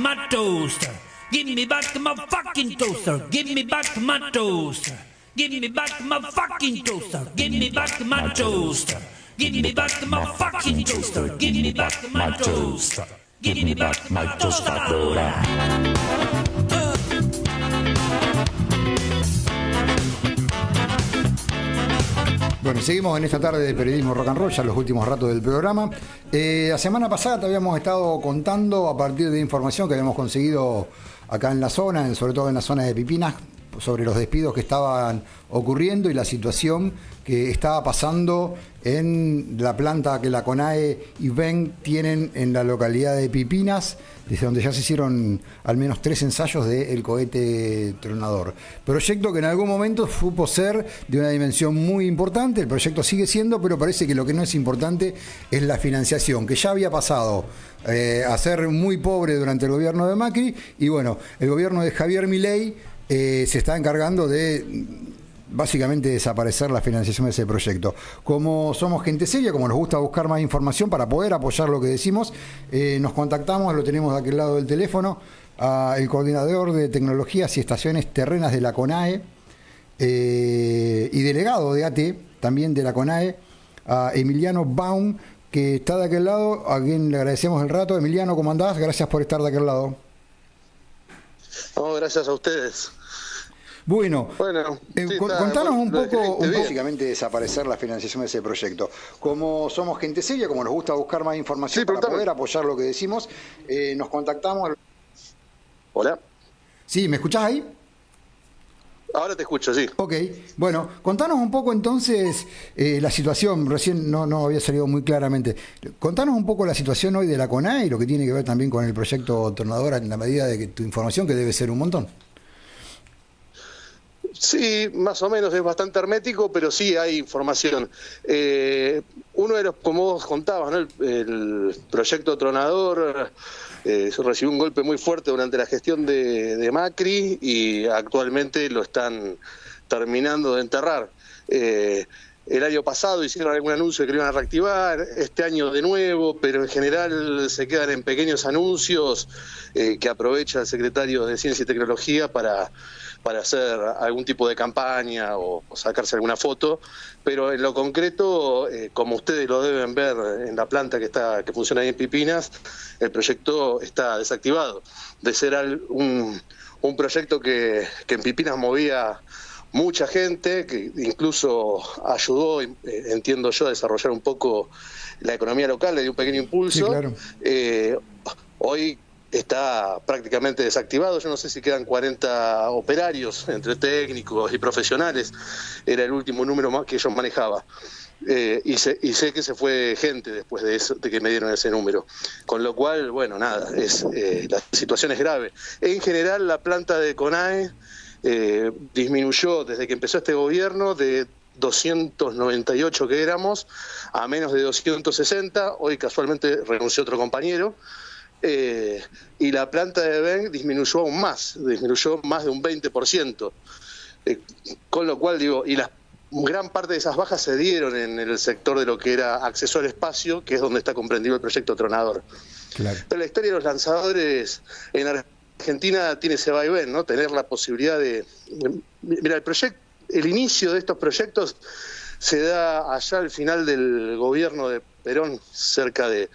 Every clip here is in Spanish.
my toaster. Give me back my fucking toaster. Give me back my toaster. Give me back my fucking toaster. Give me back my toaster. Give me back my fucking toaster. Give me back my toaster. Give me back my tostadora. Bueno, seguimos en esta tarde de periodismo rock and roll, ya los últimos ratos del programa. La semana pasada te habíamos estado contando, a partir de información que habíamos conseguido acá en la zona, sobre todo en la zona de Pipinas, sobre los despidos que estaban ocurriendo y la situación que estaba pasando en la planta que la CONAE y VEN tienen en la localidad de Pipinas, desde donde ya se hicieron al menos 3 ensayos del cohete tronador. Proyecto que en algún momento supo ser de una dimensión muy importante, el proyecto sigue siendo, pero parece que lo que no es importante es la financiación, que ya había pasado a ser muy pobre durante el gobierno de Macri, y bueno, el gobierno de Javier Milei se está encargando de básicamente desaparecer la financiación de ese proyecto. Como somos gente seria, como nos gusta buscar más información para poder apoyar lo que decimos, nos contactamos, lo tenemos de aquel lado del teléfono, al coordinador de tecnologías y estaciones terrenas de la CONAE y delegado de AT, también de la CONAE, a Emiliano Baum, que está de aquel lado, a quien le agradecemos el rato. Emiliano, ¿cómo andás? Gracias por estar de aquel lado. No, gracias a ustedes. Bueno, sí, contanos un poco, básicamente desaparecer la financiación de ese proyecto. Como somos gente seria, como nos gusta buscar más información para poder apoyar lo que decimos, nos contactamos. Hola. Sí, ¿me escuchás ahí? Ahora te escucho, sí. Ok, bueno, contanos un poco entonces la situación, recién no había salido muy claramente. Contanos un poco la situación hoy de la CONAE y lo que tiene que ver también con el proyecto Tronador en la medida de que tu información, que debe ser un montón. Sí, más o menos es bastante hermético, pero sí hay información. Uno de los, como vos contabas, ¿no? el proyecto Tronador recibió un golpe muy fuerte durante la gestión de Macri y actualmente lo están terminando de enterrar. El año pasado hicieron algún anuncio de que lo iban a reactivar, este año de nuevo, pero en general se quedan en pequeños anuncios que aprovecha el secretario de Ciencia y Tecnología para hacer algún tipo de campaña o sacarse alguna foto, pero en lo concreto, como ustedes lo deben ver en la planta que funciona ahí en Pipinas, el proyecto está desactivado. De ser un proyecto que en Pipinas movía mucha gente, que incluso ayudó, entiendo yo, a desarrollar un poco la economía local, le dio un pequeño impulso. Sí, claro. Hoy está prácticamente desactivado. Yo no sé si quedan 40 operarios entre técnicos y profesionales. Era el último número más que ellos manejaban. Y sé que se fue gente después de eso, de que me dieron ese número. Con lo cual, bueno, nada, la situación es grave. En general, la planta de CONAE disminuyó desde que empezó este gobierno de 298 que éramos a menos de 260. Hoy casualmente renunció otro compañero. Y la planta de VEN disminuyó aún más, disminuyó más de un 20%, con lo cual digo, y la gran parte de esas bajas se dieron en el sector de lo que era acceso al espacio, que es donde está comprendido el proyecto Tronador. Claro. Pero la historia de los lanzadores en Argentina tiene ese vaivén, ¿no? Tener la posibilidad mira, el inicio de estos proyectos se da allá al final del gobierno de Perón, cerca del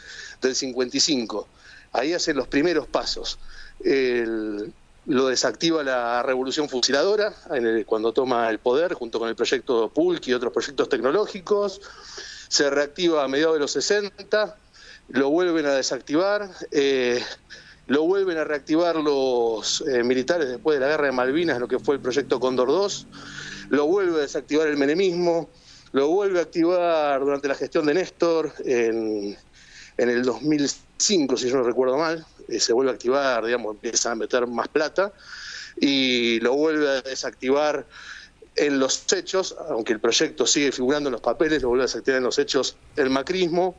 55. Ahí hacen los primeros pasos. Lo desactiva la revolución fusiladora cuando toma el poder, junto con el proyecto Pulk y otros proyectos tecnológicos. Se reactiva a mediados de los 60, lo vuelven a desactivar, lo vuelven a reactivar los militares después de la guerra de Malvinas, lo que fue el proyecto Cóndor II, lo vuelve a desactivar el menemismo, lo vuelve a activar durante la gestión de Néstor en el 2005, si yo no recuerdo mal, se vuelve a activar, digamos, empieza a meter más plata y lo vuelve a desactivar en los hechos, aunque el proyecto sigue figurando en los papeles, lo vuelve a desactivar en los hechos el macrismo.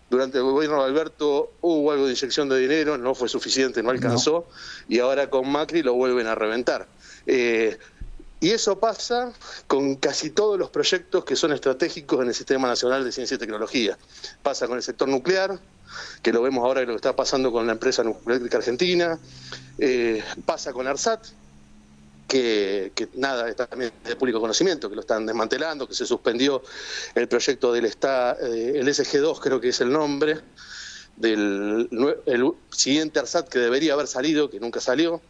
Durante el gobierno de Alberto hubo algo de inyección de dinero, no fue suficiente, no alcanzó, y ahora con Macri lo vuelven a reventar. Y eso pasa con casi todos los proyectos que son estratégicos en el Sistema Nacional de Ciencia y Tecnología. Pasa con el sector nuclear, que lo vemos ahora en lo que está pasando con la empresa nuclear argentina, pasa con ARSAT, que nada, está también de público conocimiento, que lo están desmantelando, que se suspendió el proyecto del el SG2, creo que es el nombre, el siguiente ARSAT que debería haber salido, que nunca salió.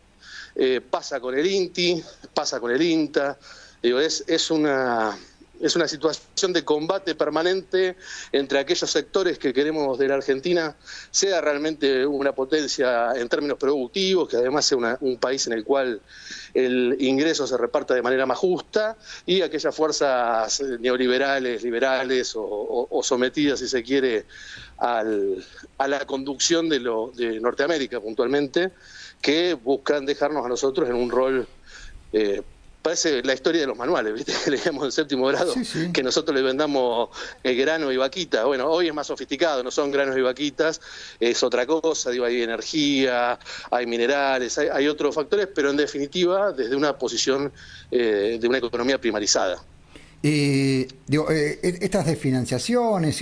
Pasa con el INTI, pasa con el INTA. Digo, es una situación de combate permanente entre aquellos sectores que queremos de la Argentina sea realmente una potencia en términos productivos, que además sea un país en el cual el ingreso se reparta de manera más justa, y aquellas fuerzas neoliberales, liberales o sometidas, si se quiere, a la conducción de Norteamérica puntualmente, que buscan dejarnos a nosotros en un rol, parece la historia de los manuales, ¿viste? Que leíamos en 7º grado, sí. Que nosotros le vendamos grano y vaquita. Bueno, hoy es más sofisticado, no son granos y vaquitas, es otra cosa, digo, hay energía, hay minerales, hay otros factores, pero en definitiva desde una posición de una economía primarizada. Estas desfinanciaciones,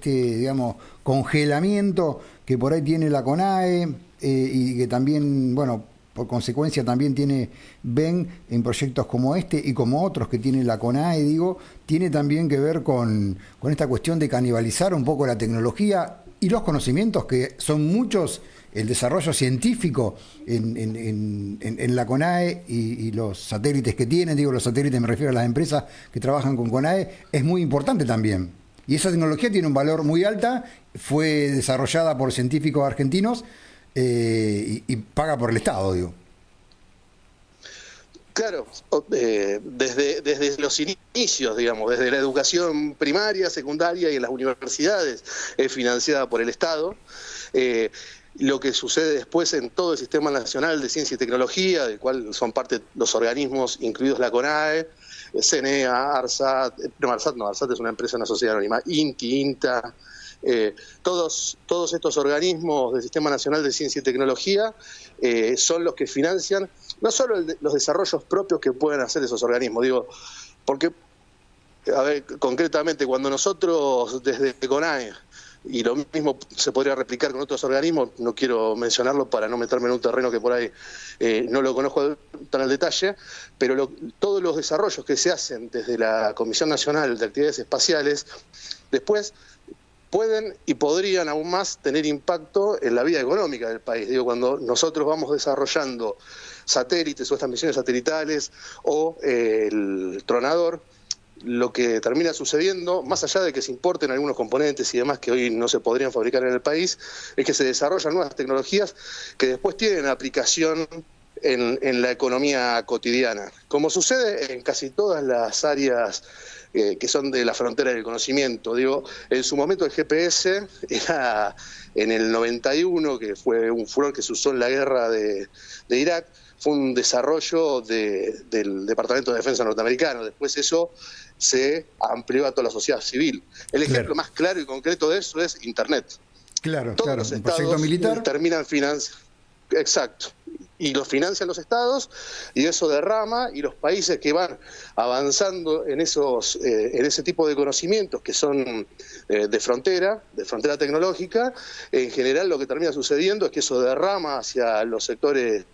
digamos, congelamiento que por ahí tiene la CONAE y que también, bueno, por consecuencia también ven en proyectos como este y como otros que tiene la CONAE, tiene también que ver con esta cuestión de canibalizar un poco la tecnología y los conocimientos, que son muchos, el desarrollo científico en la CONAE y los satélites que tienen, los satélites me refiero a las empresas que trabajan con CONAE, es muy importante también. Y esa tecnología tiene un valor muy alta, fue desarrollada por científicos argentinos, y paga por el Estado, Claro, desde los inicios, digamos, desde la educación primaria, secundaria y en las universidades es financiada por el Estado. Lo que sucede después en todo el Sistema Nacional de Ciencia y Tecnología, del cual son parte los organismos, incluidos la CONAE, CENEA, ARSAT es una empresa, una sociedad anónima, INTI, INTA. Todos estos organismos del Sistema Nacional de Ciencia y Tecnología son los que financian no solo los desarrollos propios que pueden hacer esos organismos, porque, a ver, concretamente, cuando nosotros desde CONAE, y lo mismo se podría replicar con otros organismos, no quiero mencionarlo para no meterme en un terreno que por ahí no lo conozco tan al detalle, pero todos los desarrollos que se hacen desde la Comisión Nacional de Actividades Espaciales, después pueden y podrían aún más tener impacto en la vida económica del país. Cuando nosotros vamos desarrollando satélites o estas misiones satelitales o el tronador, lo que termina sucediendo, más allá de que se importen algunos componentes y demás que hoy no se podrían fabricar en el país, es que se desarrollan nuevas tecnologías que después tienen aplicación en la economía cotidiana, como sucede en casi todas las áreas que son de la frontera del conocimiento. En su momento el GPS era en el 91, que fue un furor que se usó en la guerra de Irak, fue un desarrollo del Departamento de Defensa norteamericano. Después eso se amplió a toda la sociedad civil. El ejemplo más claro y concreto de eso es Internet. Todos los estados militar terminan financiando. Exacto. Y los financian los estados, y eso derrama, y los países que van avanzando en ese tipo de conocimientos que son de frontera tecnológica, en general lo que termina sucediendo es que eso derrama hacia los sectores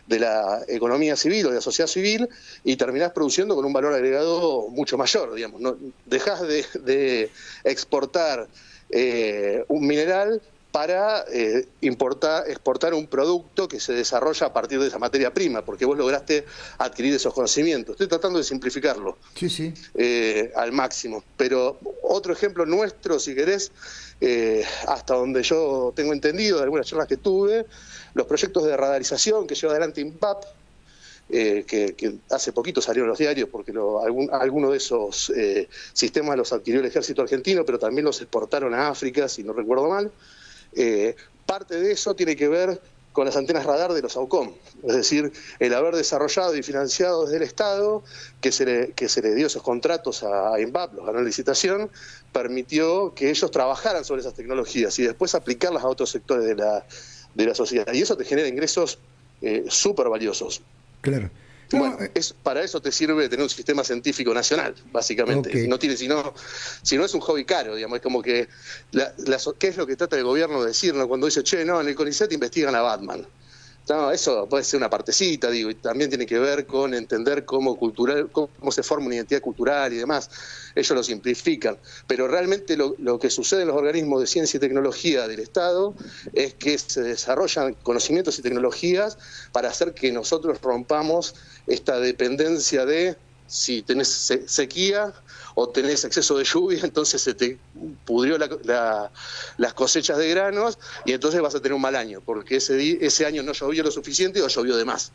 de la economía civil o de la sociedad civil, y terminás produciendo con un valor agregado mucho mayor, ¿no? Dejás de exportar un mineral para exportar un producto que se desarrolla a partir de esa materia prima, porque vos lograste adquirir esos conocimientos. Estoy tratando de simplificarlo al máximo. Pero otro ejemplo nuestro, si querés, hasta donde yo tengo entendido de algunas charlas que tuve, los proyectos de radarización que lleva adelante INPAP, que hace poquito salieron los diarios porque alguno de esos sistemas los adquirió el ejército argentino, pero también los exportaron a África, si no recuerdo mal. Parte de eso tiene que ver con las antenas radar de los AUCOM, es decir, el haber desarrollado y financiado desde el Estado, que se le dio esos contratos a INVAP, los ganó en licitación, permitió que ellos trabajaran sobre esas tecnologías y después aplicarlas a otros sectores de la sociedad. Y eso te genera ingresos súper valiosos. Claro. Bueno, para eso te sirve tener un sistema científico nacional, básicamente. Okay. No tiene, si no es un hobby caro, digamos, es como que ¿qué es lo que trata el gobierno de decir, ¿no? Cuando dice, che, no, en el CONICET investigan a Batman? No, eso puede ser una partecita, digo, y también tiene que ver con entender cómo se forma una identidad cultural y demás. Ellos lo simplifican, pero realmente lo que sucede en los organismos de ciencia y tecnología del Estado es que se desarrollan conocimientos y tecnologías para hacer que nosotros rompamos esta dependencia de si tenés sequía o tenés exceso de lluvia, entonces se te pudrió las cosechas de granos y entonces vas a tener un mal año, porque ese año no llovió lo suficiente o llovió de más.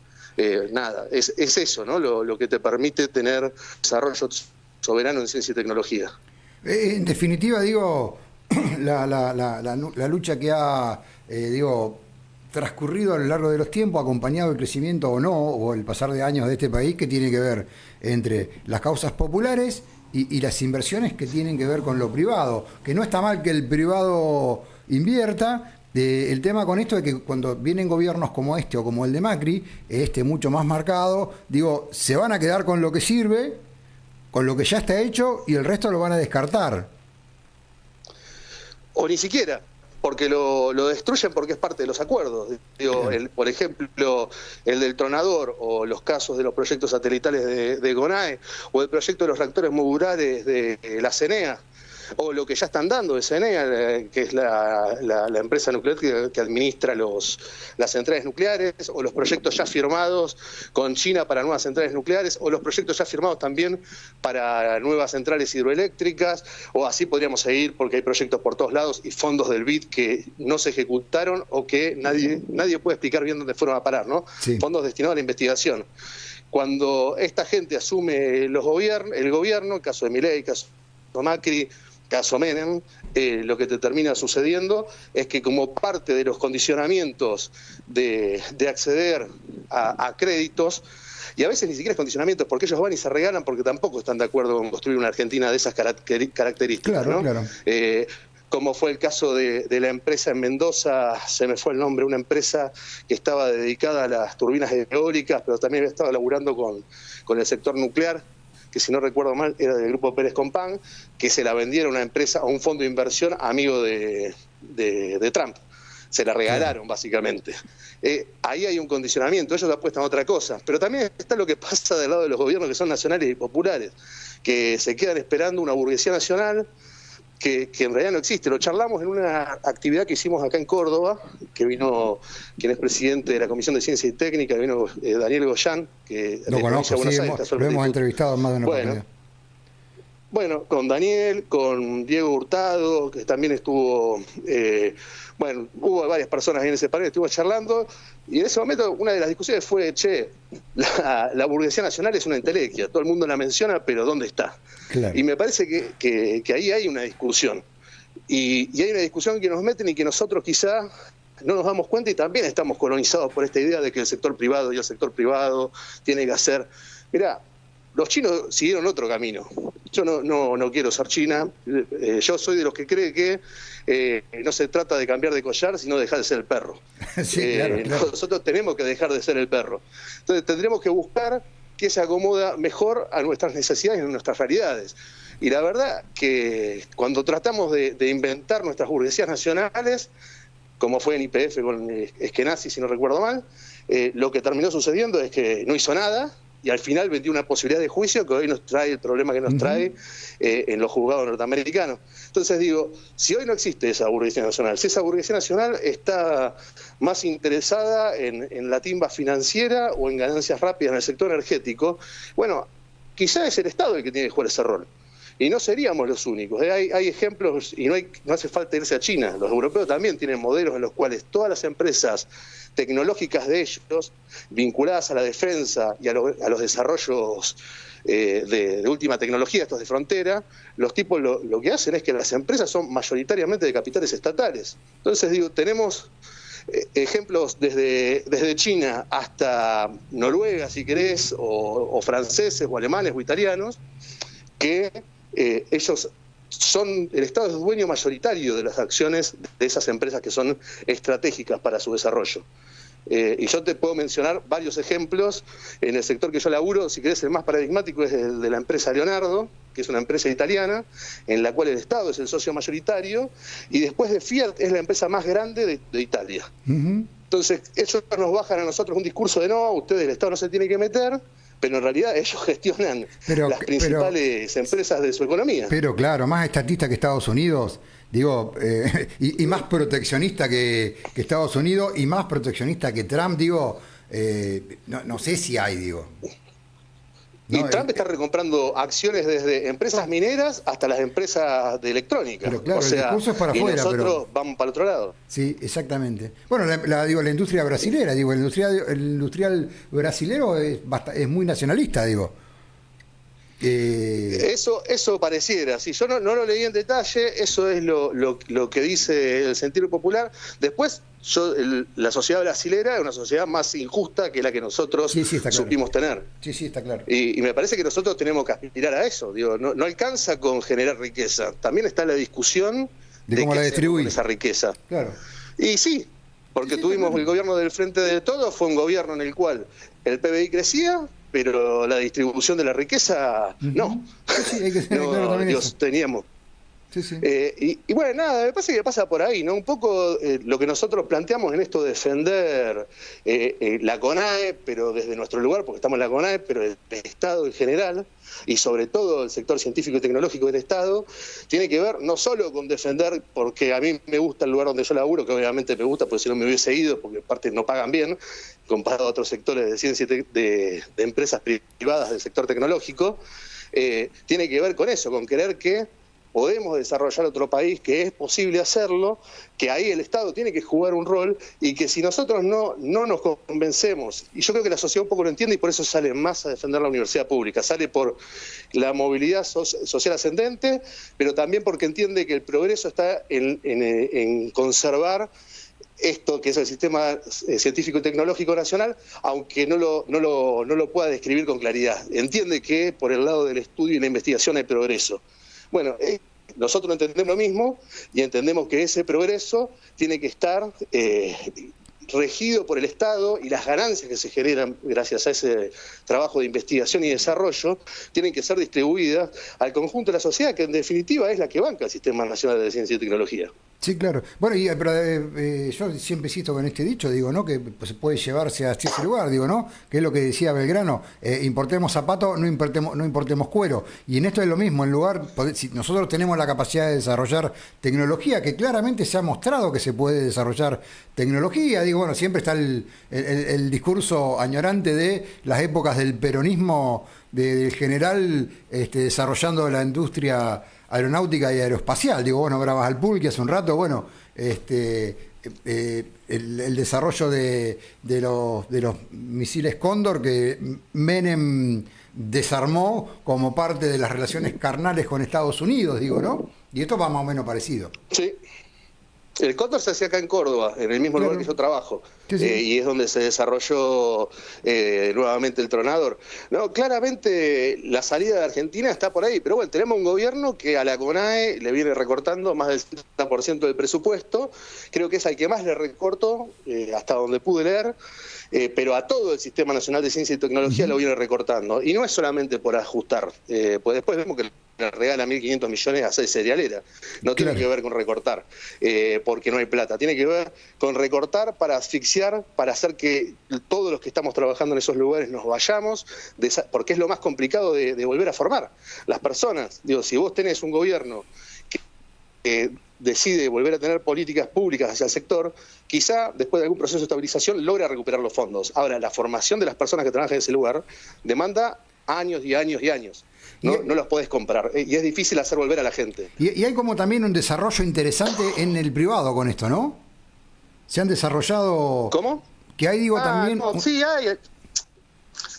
Nada, es eso, ¿no? Lo que te permite tener desarrollo soberano en ciencia y tecnología. En definitiva, digo, la lucha que ha, transcurrido a lo largo de los tiempos, acompañado el crecimiento o no, o el pasar de años de este país, que tiene que ver entre las causas populares y las inversiones que tienen que ver con lo privado, que no está mal que el privado invierta. El tema con esto es que cuando vienen gobiernos como este o como el de Macri, mucho más marcado, se van a quedar con lo que sirve, con lo que ya está hecho, y el resto lo van a descartar. O ni siquiera, porque lo destruyen porque es parte de los acuerdos. Por ejemplo, el del tronador, o los casos de los proyectos satelitales de GONAE, o el proyecto de los reactores modulares de la CENEA, o lo que ya están dando de CENEA, que es la empresa nuclear que administra las centrales nucleares, o los proyectos ya firmados con China para nuevas centrales nucleares, o los proyectos ya firmados también para nuevas centrales hidroeléctricas, o así podríamos seguir, porque hay proyectos por todos lados y fondos del BID que no se ejecutaron o que nadie puede explicar bien dónde fueron a parar, ¿no? Sí. Fondos destinados a la investigación. Cuando esta gente asume el gobierno, el caso de Milei, el caso de Macri, caso Menem, lo que te termina sucediendo es que como parte de los condicionamientos de acceder a créditos, y a veces ni siquiera es condicionamientos, porque ellos van y se regalan porque tampoco están de acuerdo con construir una Argentina de esas características. Claro, ¿no? claro. Como fue el caso de la empresa en Mendoza, se me fue el nombre, una empresa que estaba dedicada a las turbinas eólicas, pero también estaba laburando con el sector nuclear, que si no recuerdo mal era del grupo Pérez Compán, que se la vendieron a una empresa, a un fondo de inversión amigo de Trump. Se la regalaron, básicamente. Ahí hay un condicionamiento, ellos apuestan a otra cosa. Pero también está lo que pasa del lado de los gobiernos que son nacionales y populares, que se quedan esperando una burguesía nacional que en realidad no existe. Lo charlamos en una actividad que hicimos acá en Córdoba, que vino quien es presidente de la Comisión de Ciencia y Técnica, que vino Daniel Goyán, que lo conozco, sí, lo hemos entrevistado en más de una oportunidad. Bueno, con Daniel, con Diego Hurtado, que también estuvo, hubo varias personas en ese panel, estuvimos charlando, y en ese momento una de las discusiones fue, la burguesía nacional es una entelequia, todo el mundo la menciona, pero ¿dónde está? Claro. Y me parece que ahí hay una discusión, y hay una discusión que nos meten y que nosotros quizá no nos damos cuenta, y también estamos colonizados por esta idea de que el sector privado tiene que hacer... Mirá, los chinos siguieron otro camino. Yo no quiero ser China. Yo soy de los que cree que no se trata de cambiar de collar, sino dejar de ser el perro. Sí, claro. Nosotros tenemos que dejar de ser el perro. Entonces tendremos que buscar qué se acomoda mejor a nuestras necesidades y a nuestras realidades. Y la verdad que cuando tratamos de inventar nuestras burguesías nacionales, como fue en YPF con Eskenazi, si no recuerdo mal, lo que terminó sucediendo es que no hizo nada, y al final vendió una posibilidad de juicio que hoy nos trae el problema que nos trae en los juzgados norteamericanos. Entonces digo, si hoy no existe esa burguesía nacional, si esa burguesía nacional está más interesada en la timba financiera o en ganancias rápidas en el sector energético, bueno, quizá es el Estado el que tiene que jugar ese rol. Y no seríamos los únicos. Hay ejemplos, y no hace falta irse a China. Los europeos también tienen modelos en los cuales todas las empresas tecnológicas de ellos, vinculadas a la defensa y a los desarrollos de última tecnología, estos de frontera, los tipos lo que hacen es que las empresas son mayoritariamente de capitales estatales. Entonces digo, tenemos ejemplos desde China hasta Noruega, si querés, o franceses, o alemanes, o italianos, que ellos el Estado es dueño mayoritario de las acciones de esas empresas que son estratégicas para su desarrollo. Y yo te puedo mencionar varios ejemplos en el sector que yo laburo. Si querés, el más paradigmático es el de la empresa Leonardo, que es una empresa italiana, en la cual el Estado es el socio mayoritario, y después de Fiat es la empresa más grande de Italia. Entonces, ellos nos bajan a nosotros un discurso de no, ustedes, el Estado no se tiene que meter, pero en realidad ellos gestionan las principales empresas de su economía. Pero claro, más estatista que Estados Unidos, digo, y más proteccionista que Estados Unidos, y más proteccionista que Trump, digo, no sé si hay, digo. Y Trump está recomprando acciones desde empresas mineras hasta las empresas de electrónica. Pero claro, o sea, el discurso es para afuera, nosotros vamos para el otro lado. Sí, exactamente. Bueno, la industria brasilera, digo, el industrial brasilero es muy nacionalista, digo. Eso pareciera, si yo no lo leí en detalle, eso es lo que dice el sentido popular. Después, la sociedad brasilera es una sociedad más injusta que la que nosotros supimos tener. Sí, está claro. Y me parece que nosotros tenemos que aspirar a eso. Digo, no alcanza con generar riqueza. También está la discusión de cómo la distribuir esa riqueza. Claro. Y sí, porque tuvimos el gobierno del Frente de Todos, fue un gobierno en el cual el PBI crecía, pero la distribución de la riqueza, no. Sí, hay que tener claro también eso. Teníamos. Sí. Y bueno, nada, me parece que pasa por ahí, ¿no? Un poco lo que nosotros planteamos en esto de defender la CONAE, pero desde nuestro lugar, porque estamos en la CONAE, pero el Estado en general, y sobre todo el sector científico y tecnológico del Estado, tiene que ver no solo con defender, porque a mí me gusta el lugar donde yo laburo, que obviamente me gusta, porque si no me hubiese ido, porque aparte no pagan bien, comparado a otros sectores de ciencia de empresas privadas del sector tecnológico, tiene que ver con eso, con querer que podemos desarrollar otro país, que es posible hacerlo, que ahí el Estado tiene que jugar un rol y que si nosotros no nos convencemos, y yo creo que la sociedad un poco lo entiende y por eso sale más a defender la universidad pública, sale por la movilidad social ascendente, pero también porque entiende que el progreso está en conservar esto que es el sistema científico y tecnológico nacional, aunque no lo pueda describir con claridad. Entiende que por el lado del estudio y la investigación hay progreso. Bueno, nosotros entendemos lo mismo y entendemos que ese progreso tiene que estar regido por el Estado y las ganancias que se generan gracias a ese trabajo de investigación y desarrollo tienen que ser distribuidas al conjunto de la sociedad, que en definitiva es la que banca el Sistema Nacional de Ciencia y Tecnología. Sí, claro. Bueno, pero yo siempre insisto con este dicho, digo, ¿no? Que pues, puede llevarse a ese lugar, digo, ¿no? Que es lo que decía Belgrano, importemos zapatos, no importemos cuero. Y en esto es lo mismo, en lugar, si nosotros tenemos la capacidad de desarrollar tecnología, que claramente se ha mostrado que se puede desarrollar tecnología, digo, bueno, siempre está el discurso añorante de las épocas del peronismo del general desarrollando la industria aeronáutica y aeroespacial. Digo, bueno, hablabas al Pulque hace un rato, bueno, el desarrollo de los misiles Cóndor que Menem desarmó como parte de las relaciones carnales con Estados Unidos, digo, ¿no? Y esto va más o menos parecido. Sí. El Cóndor se hacía acá en Córdoba, en el mismo lugar que yo trabajo, sí. Y es donde se desarrolló nuevamente el Tronador. No, claramente la salida de Argentina está por ahí, pero bueno, tenemos un gobierno que a la CONAE le viene recortando más del 70% del presupuesto, creo que es al que más le recortó, hasta donde pude leer, pero a todo el Sistema Nacional de Ciencia y Tecnología lo viene recortando, y no es solamente por ajustar, pues después vemos que le regala 1.500 millones a 6 cerealeras. No tiene que ver con recortar, porque no hay plata. Tiene que ver con recortar para asfixiar, para hacer que todos los que estamos trabajando en esos lugares nos vayamos, porque es lo más complicado de volver a formar. Las personas, digo, si vos tenés un gobierno que decide volver a tener políticas públicas hacia el sector, quizá después de algún proceso de estabilización logra recuperar los fondos. Ahora, la formación de las personas que trabajan en ese lugar demanda años y años y años. No los podés comprar, y es difícil hacer volver a la gente. Y hay como también un desarrollo interesante en el privado con esto, ¿no? Se han desarrollado... ¿Cómo? Que hay, digo, también... No, sí,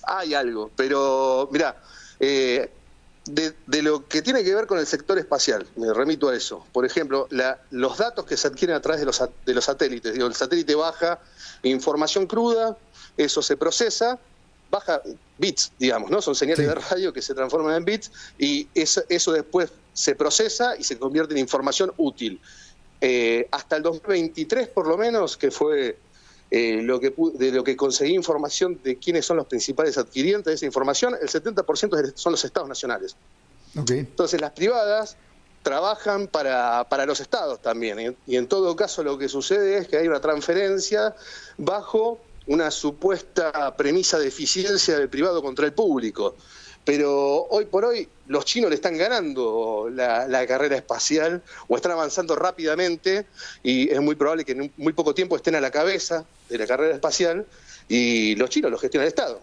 hay algo, pero mirá, de lo que tiene que ver con el sector espacial, me remito a eso. Por ejemplo, los datos que se adquieren a través de los satélites. Digo, el satélite baja información cruda, eso se procesa, baja bits, digamos, ¿no? Son señales de radio que se transforman en bits y eso después se procesa y se convierte en información útil. Hasta el 2023, por lo menos, que fue de lo que conseguí información de quiénes son los principales adquirientes de esa información, el 70% son los estados nacionales. Okay. Entonces las privadas trabajan para los estados también, y en todo caso lo que sucede es que hay una transferencia bajo una supuesta premisa de eficiencia del privado contra el público. Pero hoy por hoy los chinos le están ganando la carrera espacial o están avanzando rápidamente, y es muy probable que en muy poco tiempo estén a la cabeza de la carrera espacial, y los chinos lo gestiona el Estado.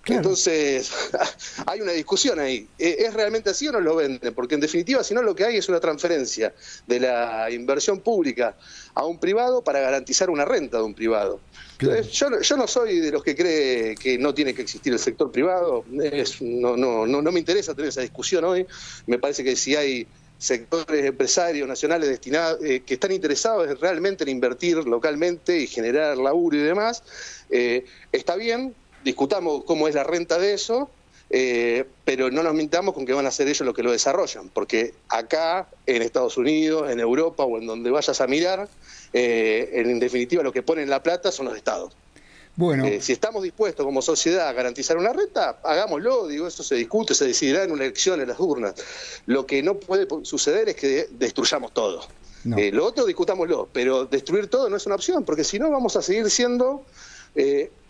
Claro. Entonces, hay una discusión ahí. ¿Es realmente así o no lo venden? Porque en definitiva, si no, lo que hay es una transferencia de la inversión pública a un privado para garantizar una renta de un privado. Claro. Yo no soy de los que cree que no tiene que existir el sector privado. No me interesa tener esa discusión hoy. Me parece que si hay sectores empresarios nacionales destinados que están interesados realmente en invertir localmente y generar laburo y demás, está bien. Discutamos cómo es la renta de eso, pero no nos mintamos con que van a ser ellos los que lo desarrollan, porque acá, en Estados Unidos, en Europa o en donde vayas a mirar, en definitiva lo que ponen la plata son los estados. Bueno. Si estamos dispuestos como sociedad a garantizar una renta, hagámoslo, digo, eso se discute, se decidirá en una elección en las urnas. Lo que no puede suceder es que destruyamos todo. No. Lo otro discutámoslo, pero destruir todo no es una opción, porque si no vamos a seguir siendo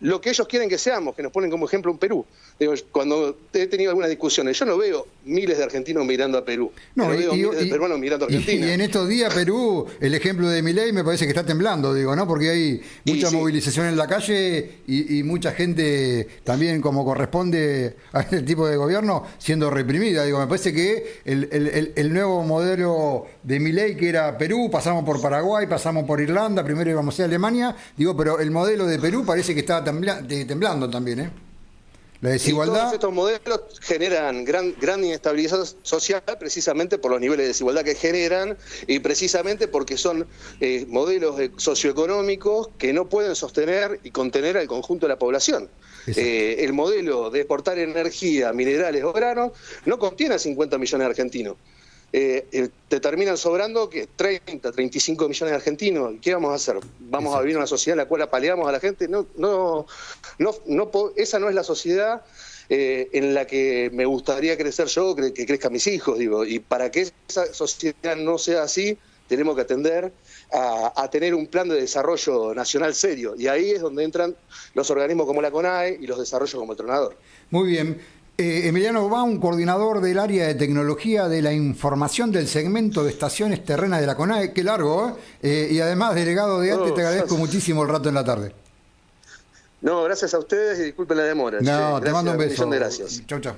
lo que ellos quieren que seamos, que nos ponen como ejemplo un Perú. Digo, cuando he tenido algunas discusiones, yo no veo miles de argentinos migrando a Perú, no veo miles de peruanos migrando a Argentina. Y en estos días Perú, el ejemplo de Milei me parece que está temblando, digo, ¿no? Porque hay mucha movilización en la calle y mucha gente también, como corresponde a este tipo de gobierno, siendo reprimida. Digo, me parece que el nuevo modelo de Milei, que era Perú, pasamos por Paraguay, pasamos por Irlanda, primero íbamos a Alemania, digo, pero el modelo de Perú parece que está temblando también, ¿eh? La desigualdad. Y todos estos modelos generan gran inestabilidad social, precisamente por los niveles de desigualdad que generan, y precisamente porque son modelos socioeconómicos que no pueden sostener y contener al conjunto de la población. El modelo de exportar energía, minerales o granos no contiene a 50 millones de argentinos. Te terminan sobrando que 30, 35 millones de argentinos. ¿Qué vamos a hacer? ¿Vamos a vivir en una sociedad en la cual apaleamos a la gente? Esa no es la sociedad en la que me gustaría crecer yo, que crezcan mis hijos, digo. Y para que esa sociedad no sea así, tenemos que atender a tener un plan de desarrollo nacional serio. Y ahí es donde entran los organismos como la CONAE y los desarrollos como el Tronador. Muy bien. Emiliano Baum, coordinador del área de tecnología de la información del segmento de estaciones terrenas de la CONAE. Qué largo, ¿eh? Y además delegado de ATE, te agradezco muchísimo el rato en la tarde. No, gracias a ustedes y disculpen la demora. No, te mando un beso. Un millón de gracias. Chau, chau.